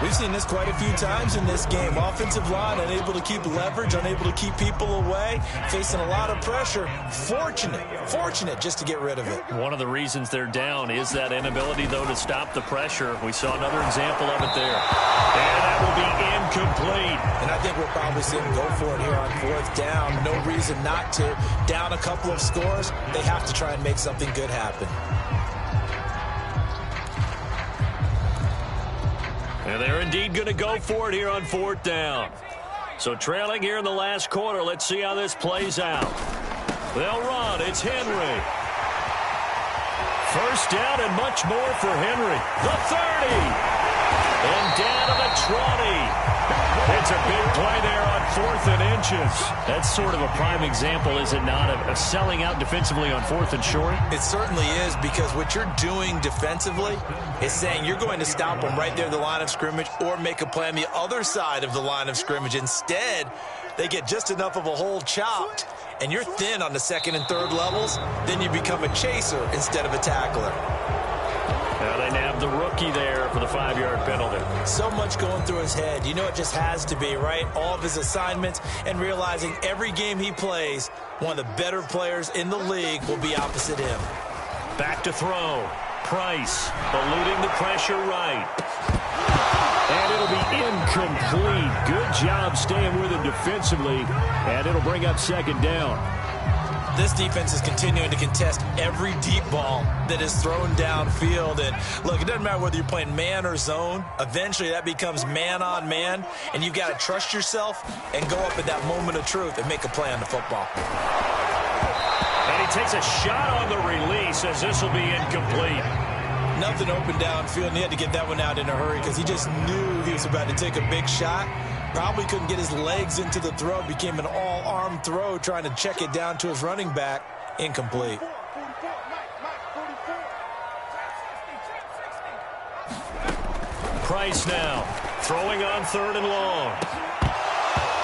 We've seen this quite a few times in this game. Offensive line unable to keep leverage, unable to keep people away, facing a lot of pressure. Fortunate just to get rid of it.
One of the reasons they're down is that inability, though, to stop the pressure. We saw another example of it there. And that will be incomplete.
And I think we'll probably see them go for it here on 4th down. No reason not to. Down a couple of scores, they have to try and make something good happen.
And they're indeed going to go for it here on 4th down. So trailing here in the last quarter. Let's see how this plays out. They'll run. It's Henry. First down and much more for Henry. The 30. And down to the 20. It's a big play there on 4th and inches. That's sort of a prime example, is it not, of selling out defensively on 4th and short?
It certainly is, because what you're doing defensively is saying you're going to stop them right there at the line of scrimmage or make a play on the other side of the line of scrimmage. Instead, they get just enough of a hole chopped, and you're thin on the 2nd and 3rd levels, then you become a chaser instead of a tackler.
Now they nab the rookie there for the 5-yard penalty.
So much going through his head. You know it just has to be, right? All of his assignments, and realizing every game he plays, one of the better players in the league will be opposite him.
Back to throw. Price eluding the pressure right.
And it'll be incomplete. Good job staying with him defensively, and it'll bring up 2nd down.
This defense is continuing to contest every deep ball that is thrown downfield. And look, it doesn't matter whether you're playing man or zone. Eventually that becomes man on man, and you've got to trust yourself and go up at that moment of truth and make a play on the football.
And he takes a shot on the release, as this will be incomplete.
Nothing open downfield, and he had to get that one out in a hurry because he just knew he was about to take a big shot. Probably couldn't get his legs into the throw. Became an all-arm throw, trying to check it down to his running back. Incomplete.
Price now throwing on 3rd and long.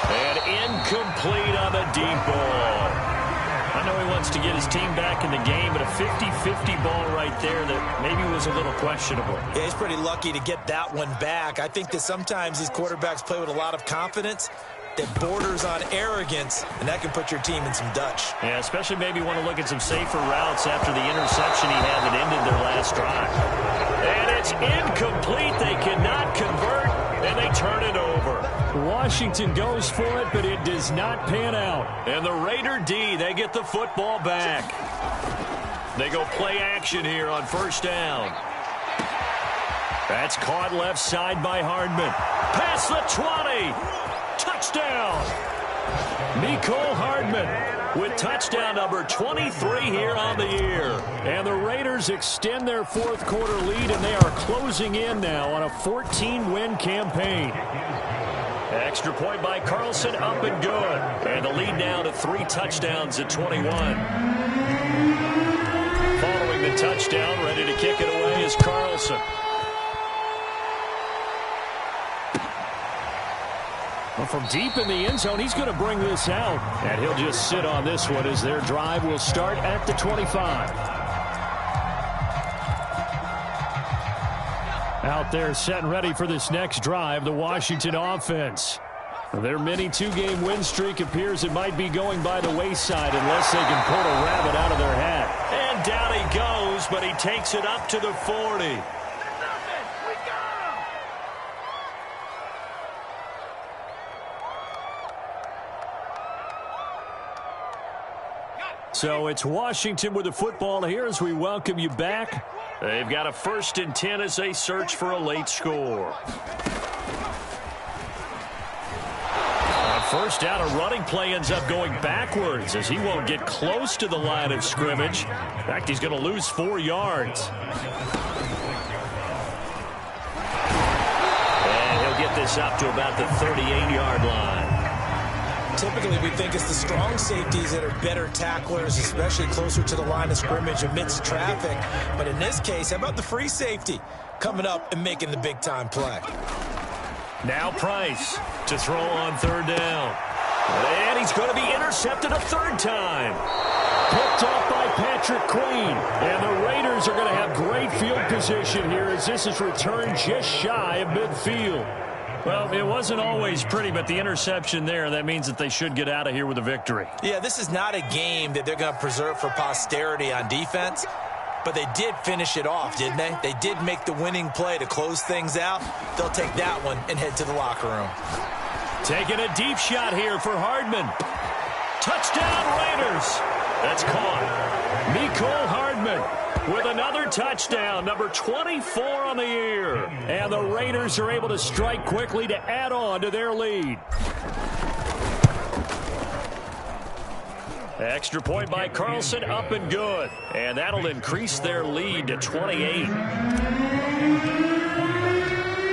And incomplete on the deep ball. I know he wants to get his team back in the game, but a 50-50 ball right there that maybe was a little questionable.
Yeah, he's pretty lucky to get that one back. I think that sometimes these quarterbacks play with a lot of confidence that borders on arrogance, and that can put your team in some Dutch.
Yeah, especially maybe want to look at some safer routes after the interception he had that ended their last drive. And it's incomplete. They cannot convert, and they turn it over.
Washington goes for it, but it does not pan out.
And the Raider D, they get the football back. They go play action here on 1st down. That's caught left side by Hardman. Past the 20. Touchdown. Mecole Hardman with touchdown number 23 here on the year.
And the Raiders extend their 4th quarter lead, and they are closing in now on a 14-win campaign.
Extra point by Carlson, up and good. And the lead now to 3 touchdowns at 21. Following the touchdown, ready to kick it away is Carlson.
Well, from deep in the end zone, he's going to bring this out. And he'll just sit on this one as their drive will start at the 25. Out there set and ready for this next drive, the Washington offense. Their mini 2-game win streak appears it might be going by the wayside unless they can pull a rabbit out of their hat.
And down he goes, but he takes it up to the 40.
So it's Washington with the football here as we welcome you back.
They've got a 1st and 10 as they search for a late score. On 1st down, a running play ends up going backwards as he won't get close to the line of scrimmage. In fact, he's going to lose 4 yards. And he'll get this up to about the 38-yard line.
Typically, we think it's the strong safeties that are better tacklers, especially closer to the line of scrimmage amidst traffic. But in this case, how about the free safety coming up and making the big-time play?
Now Price to throw on 3rd down. And he's going to be intercepted a 3rd time.
Picked off by Patrick Queen. And the Raiders are going to have great field position here as this is returned just shy of midfield.
Well, it wasn't always pretty, but the interception there, that means that they should get out of here with a victory.
Yeah, this is not a game that they're going to preserve for posterity on defense, but they did finish it off, didn't they? They did make the winning play to close things out. They'll take that one and head to the locker room.
Taking a deep shot here for Hardman. Touchdown, Raiders. That's caught. Mecole Hardman with another touchdown, number 24 on the year. And the Raiders are able to strike quickly to add on to their lead. Extra point by Carlson, up and good. And that'll increase their lead to 28.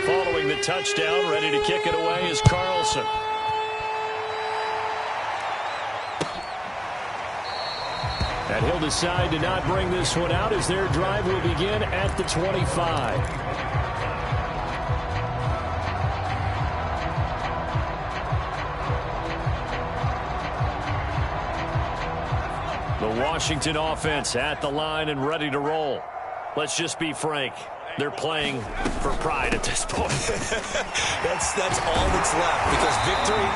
Following the touchdown, ready to kick it away is Carlson. And he'll decide to not bring this one out as their drive will begin at the 25. The Washington offense at the line and ready to roll. Let's just be frank. They're playing for pride at this point.
That's all that's left because victory,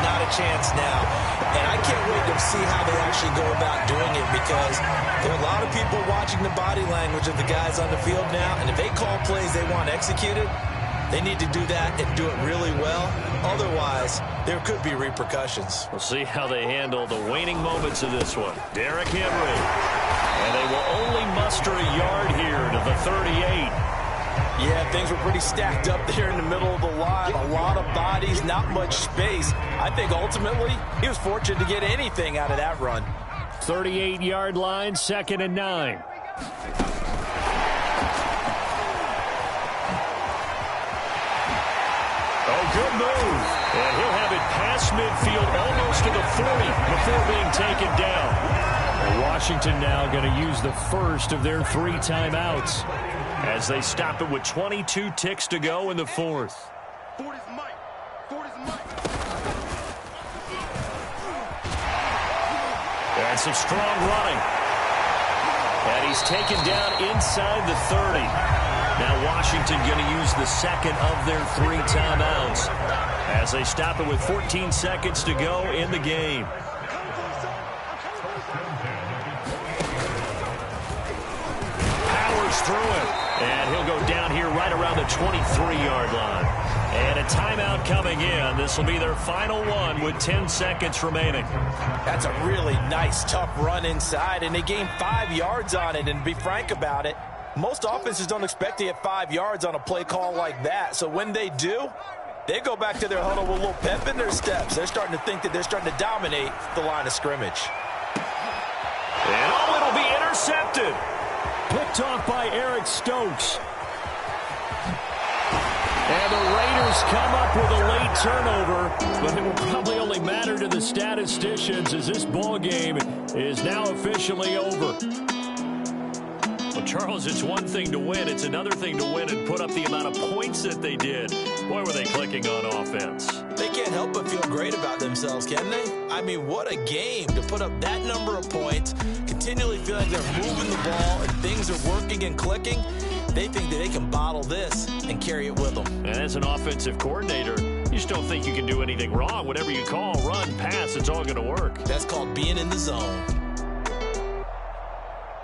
not a chance now. And I can't wait to see how they actually go about doing it because there are a lot of people watching the body language of the guys on the field now. And if they call plays they want executed, they need to do that and do it really well. Otherwise, there could be repercussions.
We'll see how they handle the waning moments of this one. Derrick Henry. And they will only muster a yard here to the 38.
Yeah, things were pretty stacked up there in the middle of the line. A lot of bodies, not much space. I think ultimately he was fortunate to get anything out of that run.
38-yard line, 2nd and 9.
Oh, good move. And he'll have it past midfield almost to the 40 before being taken down.
Washington now going to use the first of their 3 timeouts
as they stop it with 22 ticks to go in the 4th. And some strong running. And he's taken down inside the 30. Now Washington going to use the second of their 3 timeouts as they stop it with 14 seconds to go in the game. Powers through it. And he'll go down here right around the 23-yard line. And a timeout coming in. This will be their final one with 10 seconds remaining.
That's a really nice, tough run inside, and they gained 5 yards on it. And to be frank about it, most offenses don't expect to get 5 yards on a play call like that. So when they do, they go back to their huddle with a little pep in their steps. They're starting to think that they're starting to dominate the line of scrimmage.
And oh, it'll be intercepted.
Picked off by Eric Stokes. And the Raiders come up with a late turnover, but it will probably only matter to the statisticians as this ball game is now officially over.
Well, Charles, it's one thing to win. It's another thing to win and put up the amount of points that they did. Boy, were they clicking on offense.
They can't help but feel great about themselves, can they? I mean, what a game to put up that number of points, continually feel like they're moving the ball and things are working and clicking. They think that they can bottle this and carry it with them.
And as an offensive coordinator, you just don't think you can do anything wrong. Whatever you call, run, pass, it's all going to work.
That's called being in the zone.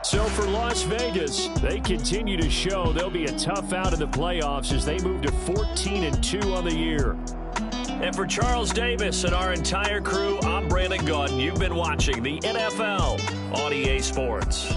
So for Las Vegas, they continue to show they'll be a tough out in the playoffs as they move to 14-2 on the year.
And for Charles Davis and our entire crew, I'm Brandon Gaudin. You've been watching the NFL on EA Sports.